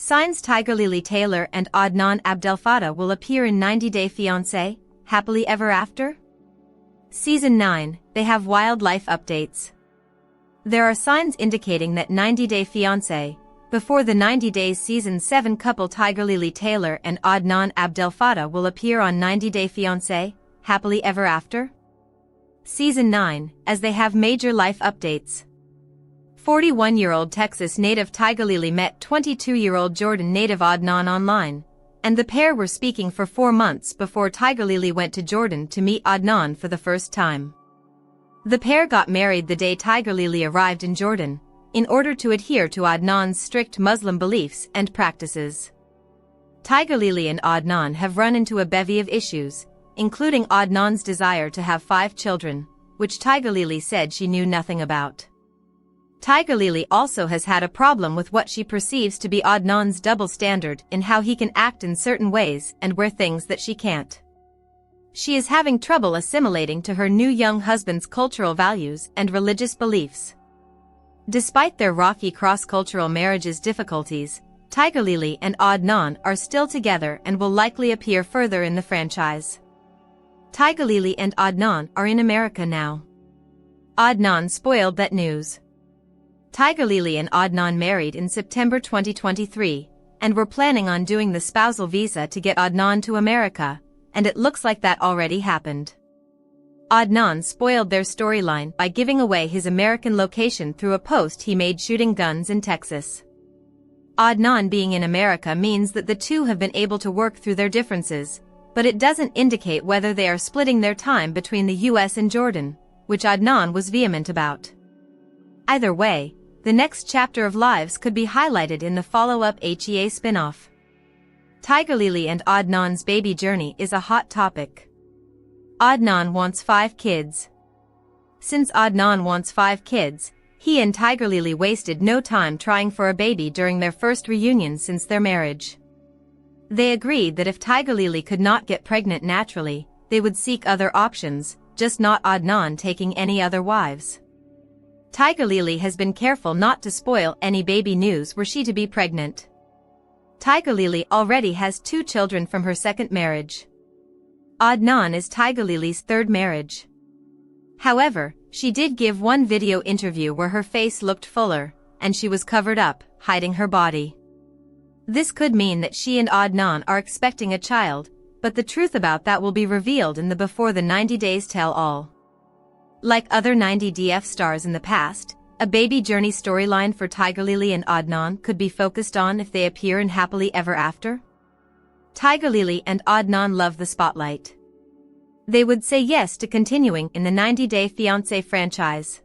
Signs Tigerlily Taylor and Adnan Abdelfattah will appear in 90 Day Fiancé, Happily Ever After? Season 9, they have wildlife updates. There are signs indicating that 90 Day Fiancé, before the 90 Days Season 7 couple Tigerlily Taylor and Adnan Abdelfattah will appear on 90 Day Fiancé, Happily Ever After? Season 9, as they have major life updates. 41-year-old Texas native Tigerlily met 22-year-old Jordan native Adnan online, and the pair were speaking for 4 months before Tigerlily went to Jordan to meet Adnan for the first time. The pair got married the day Tigerlily arrived in Jordan, in order to adhere to Adnan's strict Muslim beliefs and practices. Tigerlily and Adnan have run into a bevy of issues, including Adnan's desire to have 5 children, which Tigerlily said she knew nothing about. Tigerlily also has had a problem with what she perceives to be Adnan's double standard in how he can act in certain ways and wear things that she can't. She is having trouble assimilating to her new young husband's cultural values and religious beliefs. Despite their rocky cross-cultural marriage's difficulties, Tigerlily and Adnan are still together and will likely appear further in the franchise. Tigerlily and Adnan are in America now. Adnan spoiled that news. Tigerlily and Adnan married in September 2023, and were planning on doing the spousal visa to get Adnan to America, and it looks like that already happened. Adnan spoiled their storyline by giving away his American location through a post he made shooting guns in Texas. Adnan being in America means that the two have been able to work through their differences, but it doesn't indicate whether they are splitting their time between the US and Jordan, which Adnan was vehement about. Either way, the next chapter of lives could be highlighted in the follow-up HEA spin-off. Tigerlily and Adnan's baby journey is a hot topic. Adnan wants 5 kids. Since Adnan wants 5 kids, he and Tigerlily wasted no time trying for a baby during their first reunion since their marriage. They agreed that if Tigerlily could not get pregnant naturally, they would seek other options, just not Adnan taking any other wives. Tigerlily has been careful not to spoil any baby news were she to be pregnant. Tigerlily already has 2 children from her second marriage. Adnan is Tigerlily's 3rd marriage. However, she did give one video interview where her face looked fuller, and she was covered up, hiding her body. This could mean that she and Adnan are expecting a child, but the truth about that will be revealed in the Before the 90 Days tell-all. Like other 90 DF stars in the past, a baby journey storyline for Tigerlily and Adnan could be focused on if they appear in Happily Ever After. Tigerlily and Adnan love the spotlight. They would say yes to continuing in the 90 Day Fiancé franchise.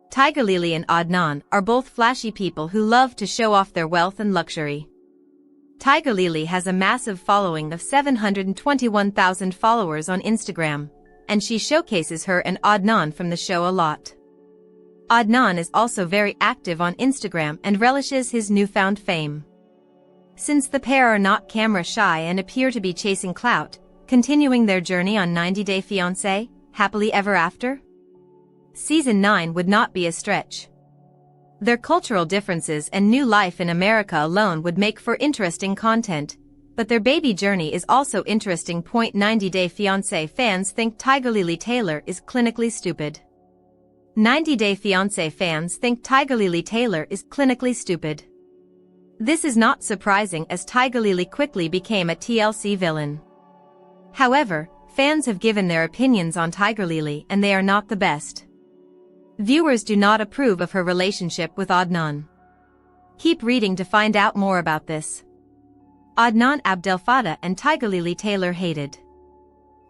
Tigerlily and Adnan are both flashy people who love to show off their wealth and luxury. Tigerlily has a massive following of 721,000 followers on Instagram, and she showcases her and Adnan from the show a lot. Adnan is also very active on Instagram and relishes his newfound fame. Since the pair are not camera shy and appear to be chasing clout, continuing their journey on 90 Day Fiancé, Happily Ever After? Season 9 would not be a stretch. Their cultural differences and new life in America alone would make for interesting content, but their baby journey is also interesting. 90 Day Fiancé fans think Tigerlily Taylor is clinically stupid. 90 Day Fiancé fans think Tigerlily Taylor is clinically stupid. This is not surprising as Tigerlily quickly became a TLC villain. However, fans have given their opinions on Tigerlily and they are not the best. Viewers do not approve of her relationship with Adnan. Keep reading to find out more about this. Adnan Abdelfattah and Tigerlily Taylor hated.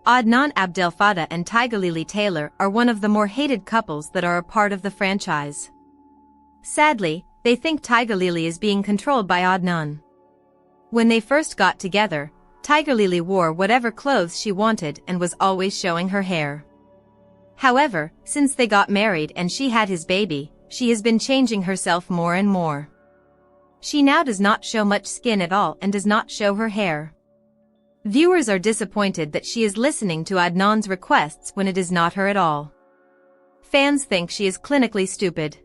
Adnan Abdelfattah and Tigerlily Taylor are one of the more hated couples that are a part of the franchise. Sadly, they think Tigerlily is being controlled by Adnan. When they first got together, Tigerlily wore whatever clothes she wanted and was always showing her hair. However, since they got married and she had his baby, she has been changing herself more and more. She now does not show much skin at all and does not show her hair. Viewers are disappointed that she is listening to Adnan's requests when it is not her at all. Fans think she is clinically stupid.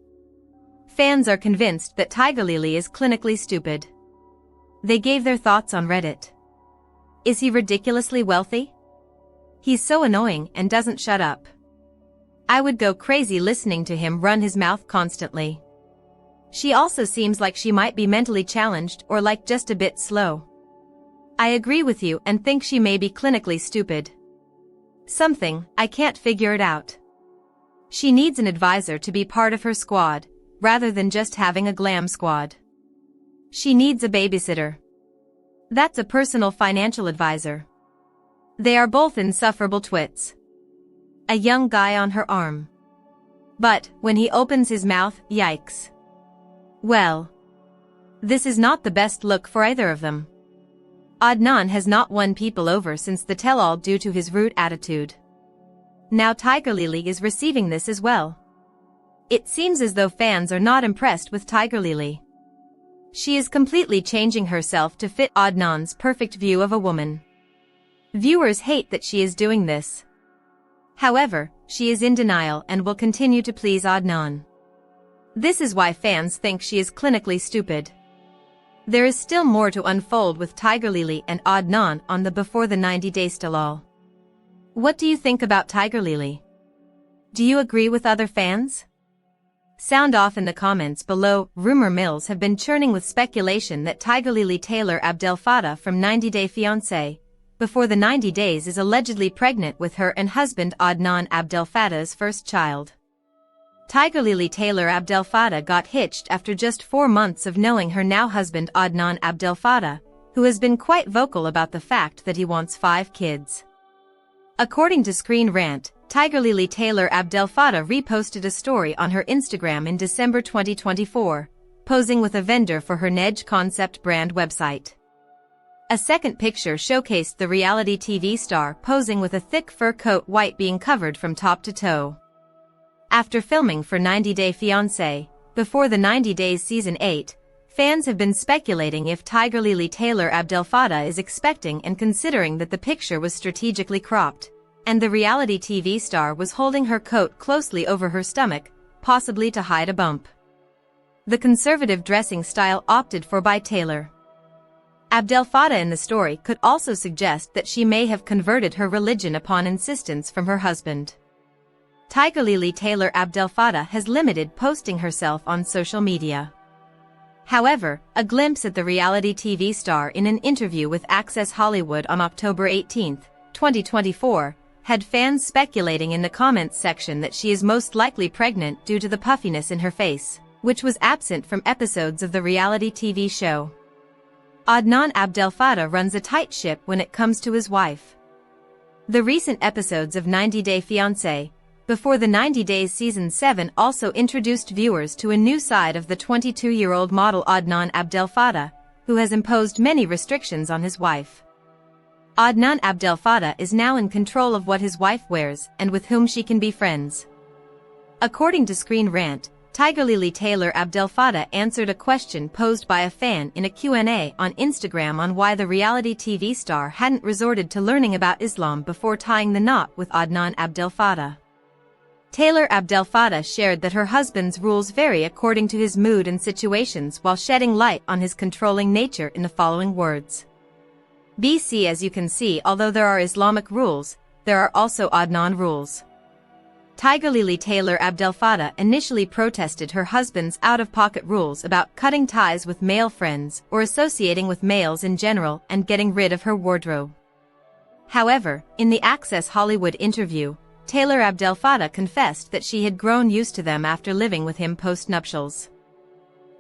Fans are convinced that Tigerlily is clinically stupid. They gave their thoughts on Reddit. Is he ridiculously wealthy? He's so annoying and doesn't shut up. I would go crazy listening to him run his mouth constantly. She also seems like she might be mentally challenged or like just a bit slow. I agree with you and think she may be clinically stupid. Something, I can't figure it out. She needs an advisor to be part of her squad, rather than just having a glam squad. She needs a babysitter. That's a personal financial advisor. They are both insufferable twits. A young guy on her arm. But, when he opens his mouth, yikes. Well. This is not the best look for either of them. Adnan has not won people over since the tell-all due to his rude attitude. Now Tigerlily is receiving this as well. It seems as though fans are not impressed with Tigerlily. She is completely changing herself to fit Adnan's perfect view of a woman. Viewers hate that she is doing this. However, she is in denial and will continue to please Adnan. This is why fans think she is clinically stupid. There is still more to unfold with Tigerlily and Adnan on the Before the 90-Day tell-all. What do you think about Tigerlily? Do you agree with other fans? Sound off in the comments below. Rumor mills have been churning with speculation that Tigerlily Taylor Abdelfattah from 90 Day Fiancé, Before the 90 Days is allegedly pregnant with her and husband Adnan Abdelfattah's first child. Tigerlily Taylor Abdelfattah got hitched after just 4 months of knowing her now husband Adnan Abdelfattah, who has been quite vocal about the fact that he wants 5 kids. According to Screen Rant, Tigerlily Taylor Abdelfattah reposted a story on her Instagram in December 2024, posing with a vendor for her Nedge concept brand website. A second picture showcased the reality TV star posing with a thick fur coat, white being covered from top to toe. After filming for 90 Day Fiancé, Before the 90 Days Season 8, fans have been speculating if Tigerlily Taylor Abdelfattah is expecting and considering that the picture was strategically cropped, and the reality TV star was holding her coat closely over her stomach, possibly to hide a bump. The conservative dressing style opted for by Taylor Abdelfattah in the story could also suggest that she may have converted her religion upon insistence from her husband. Tigerlily Taylor Abdelfattah has limited posting herself on social media. However, a glimpse at the reality TV star in an interview with Access Hollywood on October 18, 2024, had fans speculating in the comments section that she is most likely pregnant due to the puffiness in her face, which was absent from episodes of the reality TV show. Adnan Abdelfattah runs a tight ship when it comes to his wife. The recent episodes of 90 Day Fiancé, Before the 90 Days Season 7 also introduced viewers to a new side of the 22-year-old model Adnan Abdelfattah, who has imposed many restrictions on his wife. Adnan Abdelfattah is now in control of what his wife wears and with whom she can be friends. According to Screen Rant, Tigerlily Taylor Abdelfattah answered a question posed by a fan in a Q&A on Instagram on why the reality TV star hadn't resorted to learning about Islam before tying the knot with Adnan Abdelfattah. Taylor Abdelfattah shared that her husband's rules vary according to his mood and situations while shedding light on his controlling nature in the following words. BC As you can see, although there are Islamic rules, there are also Adnan rules. Tigerlily Taylor Abdelfattah initially protested her husband's out-of-pocket rules about cutting ties with male friends or associating with males in general and getting rid of her wardrobe. However, in the Access Hollywood interview, Taylor Abdelfattah confessed that she had grown used to them after living with him post-nuptials.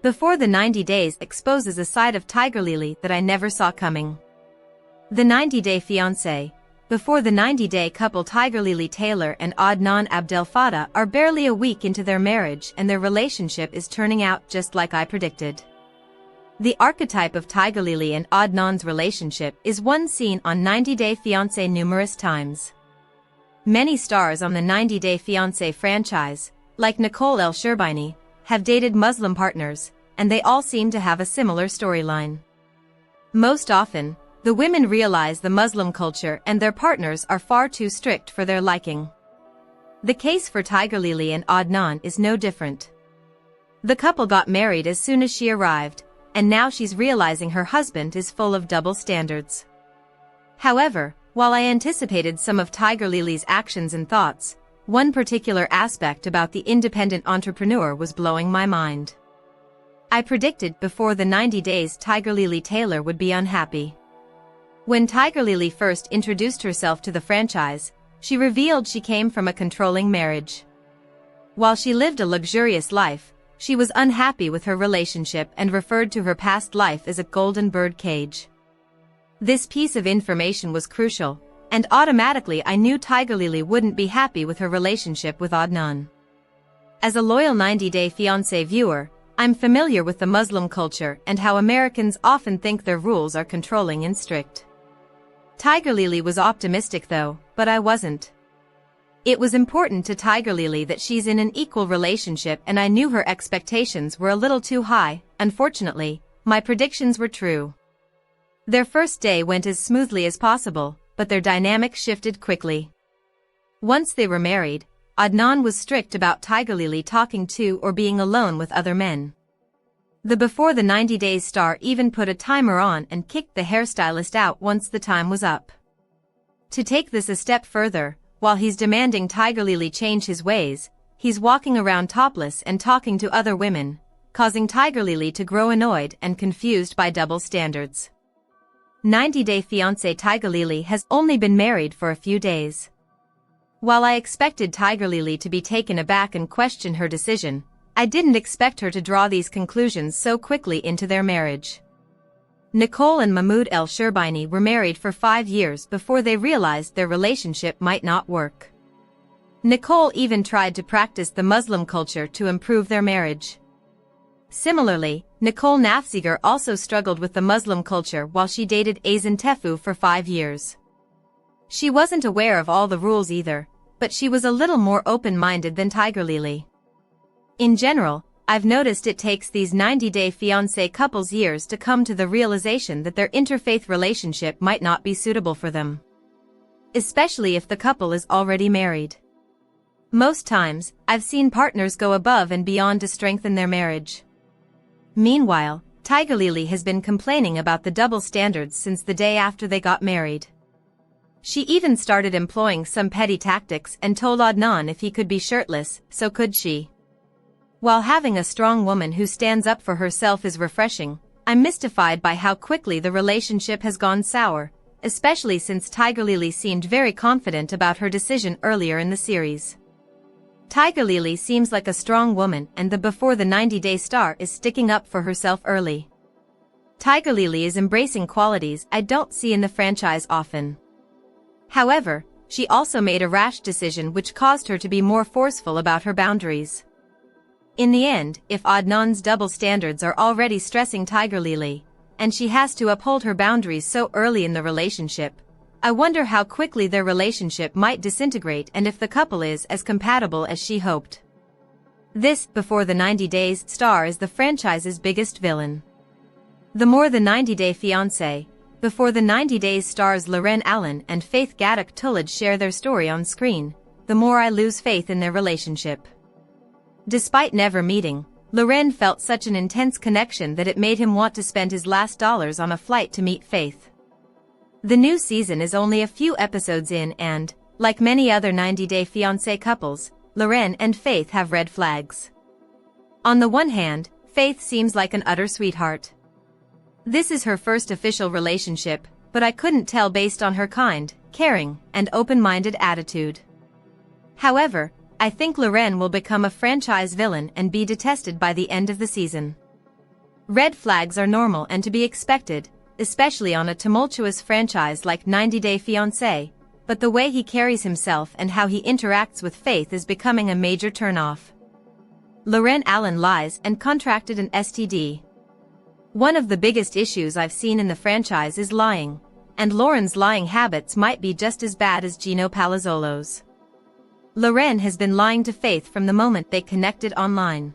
Before the 90 Days exposes a side of Tigerlily that I never saw coming. The 90 Day Fiancé, Before the 90 Day couple Tigerlily Taylor and Adnan Abdelfattah are barely a week into their marriage and their relationship is turning out just like I predicted. The archetype of Tigerlily and Adnan's relationship is one seen on 90 Day Fiancé numerous times. Many stars on the 90 Day Fiancé franchise, like Nicole El Sherbini, have dated Muslim partners, and they all seem to have a similar storyline. Most often, the women realize the Muslim culture and their partners are far too strict for their liking. The case for Tigerlily and Adnan is no different. The couple got married as soon as she arrived, and now she's realizing her husband is full of double standards. However, while I anticipated some of Tigerlily's actions and thoughts, one particular aspect about the independent entrepreneur was blowing my mind. I predicted before the 90 days Tigerlily Taylor would be unhappy. When Tigerlily first introduced herself to the franchise, she revealed she came from a controlling marriage. While she lived a luxurious life, she was unhappy with her relationship and referred to her past life as a golden bird cage. This piece of information was crucial, and automatically I knew Tigerlily wouldn't be happy with her relationship with Adnan. As a loyal 90-Day Fiancé viewer, I'm familiar with the Muslim culture and how Americans often think their rules are controlling and strict. Tigerlily was optimistic though, but I wasn't. It was important to Tigerlily that she's in an equal relationship, and I knew her expectations were a little too high. Unfortunately, my predictions were true. Their first day went as smoothly as possible, but their dynamic shifted quickly. Once they were married, Adnan was strict about Tigerlily talking to or being alone with other men. The Before the 90 Days star even put a timer on and kicked the hairstylist out once the time was up. To take this a step further, while he's demanding Tigerlily change his ways, he's walking around topless and talking to other women, causing Tigerlily to grow annoyed and confused by double standards. 90-Day Fiancé Tigerlily has only been married for a few days. While I expected Tigerlily to be taken aback and question her decision, I didn't expect her to draw these conclusions so quickly into their marriage. Nicole and Mahmoud El Sherbini were married for 5 years before they realized their relationship might not work. Nicole even tried to practice the Muslim culture to improve their marriage. Similarly, Nicole Nafziger also struggled with the Muslim culture while she dated Azan Tefu for 5 years. She wasn't aware of all the rules either, but she was a little more open-minded than Tigerlily. In general, I've noticed it takes these 90-day fiancé couples years to come to the realization that their interfaith relationship might not be suitable for them. Especially if the couple is already married. Most times, I've seen partners go above and beyond to strengthen their marriage. Meanwhile, Tigerlily has been complaining about the double standards since the day after they got married. She even started employing some petty tactics and told Adnan if he could be shirtless, so could she. While having a strong woman who stands up for herself is refreshing, I'm mystified by how quickly the relationship has gone sour, especially since Tigerlily seemed very confident about her decision earlier in the series. Tigerlily seems like a strong woman, and the Before the 90-Day star is sticking up for herself early. Tigerlily is embracing qualities I don't see in the franchise often. However, she also made a rash decision which caused her to be more forceful about her boundaries. In the end, if Adnan's double standards are already stressing Tigerlily, and she has to uphold her boundaries so early in the relationship, I wonder how quickly their relationship might disintegrate and if the couple is as compatible as she hoped. This Before the 90 Days star is the franchise's biggest villain. The More Than 90-Day Fiancé, Before the 90 Days stars Loren and Faith Tullidge share their story on screen, the more I lose faith in their relationship. Despite never meeting, Loren felt such an intense connection that it made him want to spend his last dollars on a flight to meet Faith. The new season is only a few episodes in and, like many other 90-Day Fiancé couples, Loren and Faith have red flags. On the one hand, Faith seems like an utter sweetheart. This is her first official relationship, but I couldn't tell based on her kind, caring, and open-minded attitude. However, I think Loren will become a franchise villain and be detested by the end of the season. Red flags are normal and to be expected, especially on a tumultuous franchise like 90-Day Fiancé, but the way he carries himself and how he interacts with Faith is becoming a major turnoff. Loren lies and contracted an STD. One of the biggest issues I've seen in the franchise is lying, and Loren's lying habits might be just as bad as Gino Palazzolo's. Loren has been lying to Faith from the moment they connected online.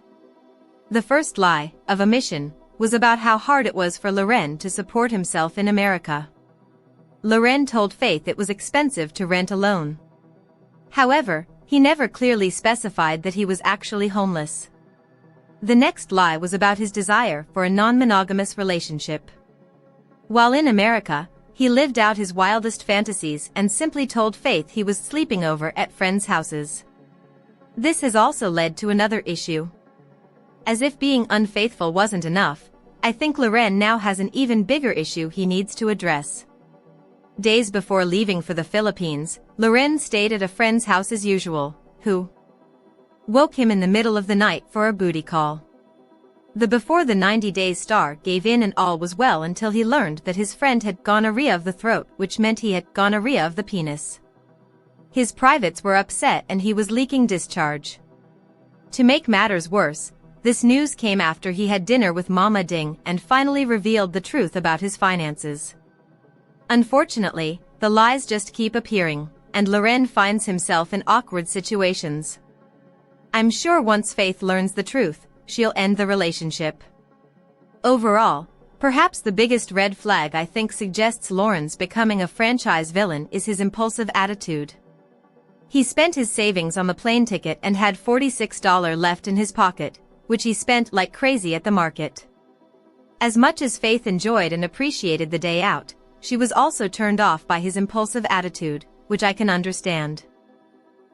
The first lie, of omission, was about how hard it was for Loren to support himself in America. Loren told Faith it was expensive to rent alone. However, he never clearly specified that he was actually homeless. The next lie was about his desire for a non-monogamous relationship. While in America, he lived out his wildest fantasies and simply told Faith he was sleeping over at friends' houses. This has also led to another issue. As if being unfaithful wasn't enough, I think Loren now has an even bigger issue he needs to address. Days before leaving for the Philippines, Loren stayed at a friend's house as usual, who woke him in the middle of the night for a booty call. The before the 90 days star gave in and all was well until he learned that his friend had gonorrhea of the throat, which meant he had gonorrhea of the penis. His privates were upset and he was leaking discharge. To make matters worse, this news came after he had dinner with Mama Ding and finally revealed the truth about his finances. Unfortunately, the lies just keep appearing, and Loren finds himself in awkward situations. I'm sure once Faith learns the truth, she'll end the relationship. Overall, perhaps the biggest red flag I think suggests Loren's becoming a franchise villain is his impulsive attitude. He spent his savings on the plane ticket and had $46 left in his pocket, which he spent like crazy at the market. As much as Faith enjoyed and appreciated the day out, she was also turned off by his impulsive attitude, which I can understand.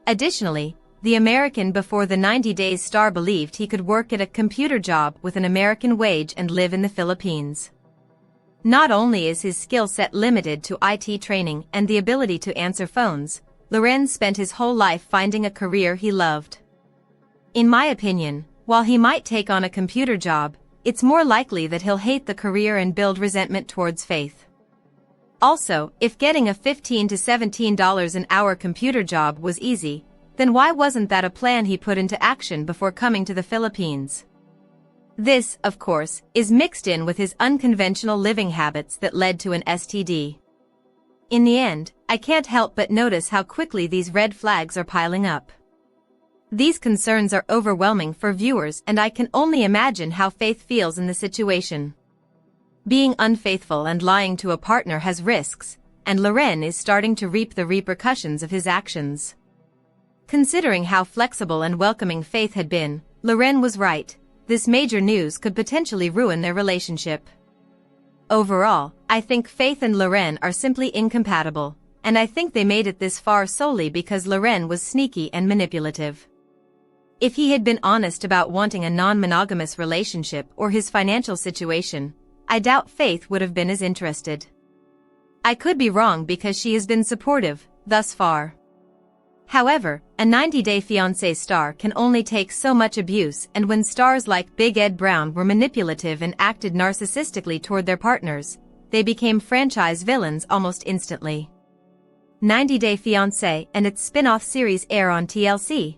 Additionally, the American before the 90 days star believed he could work at a computer job with an American wage and live in the Philippines. Not only is his skill set limited to IT training and the ability to answer phones, Loren spent his whole life finding a career he loved. In my opinion, while he might take on a computer job, it's more likely that he'll hate the career and build resentment towards Faith. Also, if getting a $15 to $17 an hour computer job was easy, then why wasn't that a plan he put into action before coming to the Philippines? This, of course, is mixed in with his unconventional living habits that led to an STD. In the end, I can't help but notice how quickly these red flags are piling up. These concerns are overwhelming for viewers and I can only imagine how Faith feels in the situation. Being unfaithful and lying to a partner has risks, and Loren is starting to reap the repercussions of his actions. Considering how flexible and welcoming Faith had been, Loren was right. This major news could potentially ruin their relationship. Overall, I think Faith and Loren are simply incompatible, and I think they made it this far solely because Loren was sneaky and manipulative. If he had been honest about wanting a non-monogamous relationship or his financial situation, I doubt Faith would have been as interested. I could be wrong because she has been supportive, thus far. However, a 90-day fiancé star can only take so much abuse, and when stars like Big Ed Brown were manipulative and acted narcissistically toward their partners, they became franchise villains almost instantly. 90 Day Fiancé and its spin-off series air on TLC.